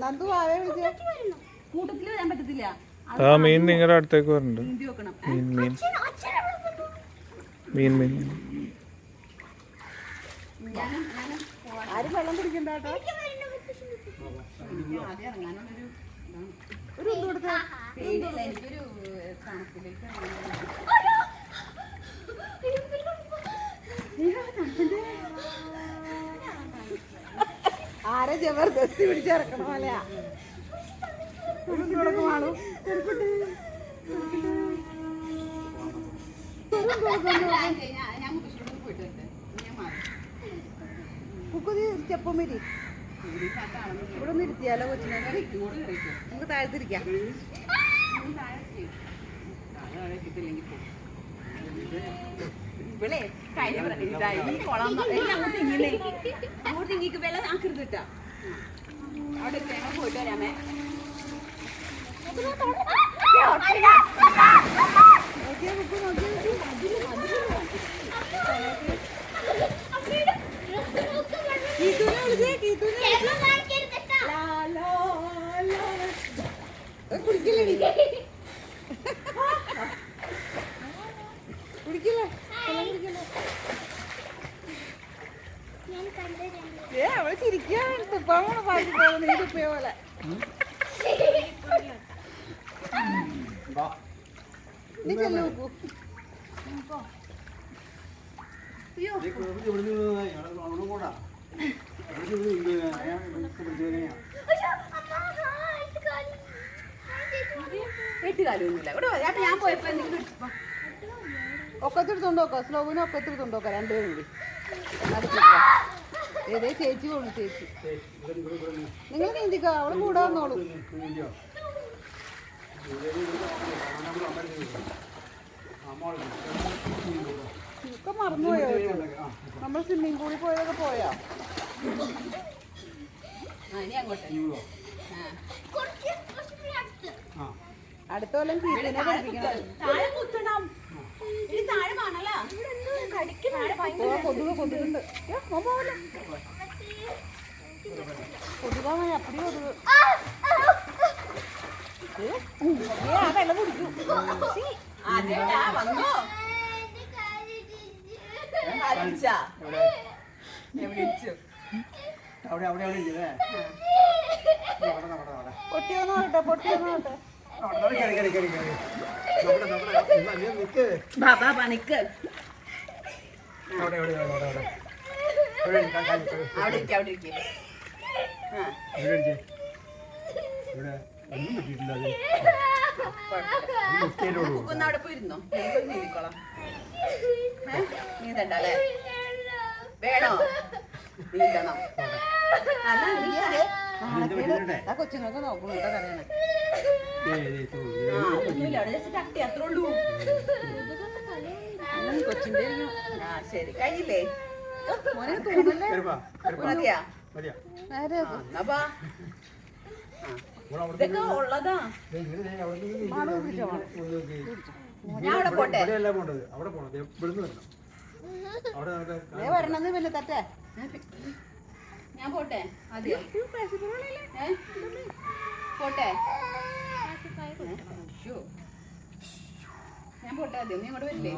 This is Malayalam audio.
നന്ദു വാവ വിളിച്ചേ. കൂട്ടത്തിൽ വരാൻ പറ്റത്തില്ല. ആ മീൻ നിങ്ങളുടെ അടുത്തേക്ക് വരണ്ട്. മീൻ മീൻ മീൻ മീൻ ആരും വെള്ളം കുടിക്കണ്ട കേട്ടോ. ഒരു കൊടുത്ത എനിക്കൊരു തണുപ്പിലേക്ക് ആരെ ജബർദസ്തി പിടിച്ചിറക്കണ പോലെയാ. കുക്കുതി സ്റ്റെപ്പ് മരി ഇവിടെ ഒന്ന് ഇരുത്തിയാലോ കൊച്ചിനെ. നമുക്ക് താഴ്ത്തിരിക്കാം. ഇവിടെ അങ്ങോട്ട് ഇങ്ങിക്ക് വെള്ളം ആക്കരുത് കേട്ടോ. അവിടെ ഞങ്ങൾ പോയിട്ട് വരാമേ. കുടിക്കില്ലേ? അവള് ചിരിക്കാൻ തുപ്പാണ് പാടി പോകുന്നത്. നീ തുപ്പിയ പോലെ. നീ ചെല്ലു നോക്കൂ. എട്ടുകാലൊന്നുമില്ല. ഇവിടെ ഞാൻ പോയപ്പോ ഒക്കത്തെടുത്തോണ്ടോക്കോ. സ്ലോവിന് ഒക്കത്തെടുത്തോണ്ടോക്കോ. രണ്ടുപേരും കൂടി ഏതേ ചേച്ചി പോണു. ചേച്ചി നിങ്ങൾ നീന്തിക്കോ. അവള് കൂടെ വന്നോളൂ. ഒക്കെ മറന്നുപോയോ? നമ്മൾ സ്വിമ്മിംഗ് പൂളിൽ പോയതൊക്കെ പോയോ? അടുത്ത കൊല്ലം കീർത്തിനെ പഠിപ്പിക്കണം. കൊതുക് കൊതുകുണ്ട്. കൊതുകാ അപ്പടി കൊതുക്. ആ വെള്ളം കുടിക്കും. പൊട്ടിയൊന്നോട്ടെ പൊട്ടിയൊന്നോട്ടെ. അവിടെ പോയിരുന്നോ? നീന്തിക്കോളാം. നീന്തണ്ടല്ലേ? വേണോ? നീന്തണം. കൊച്ചുങ്ങൾക്ക് നോക്കണം കേട്ടോ. കറിയണ തട്ടി അത്രേ ഉള്ളൂ. കൊച്ചിന്റെ ശരി കഴിഞ്ഞില്ലേ? മോനെ തോന്നല്ലേ? മതിയാ? ഇതൊക്കെ ഉള്ളതാ. ഞാൻ അവിടെ പോട്ടെ. വരണമെന്ന് പിന്നെ തട്ടേ. ഞാൻ പോട്ടെ. അതെയോ? പോട്ടെ. ഞാൻ പോട്ടെ. അതെയോ? നീ ഇങ്ങോട്ട് വരില്ലേ?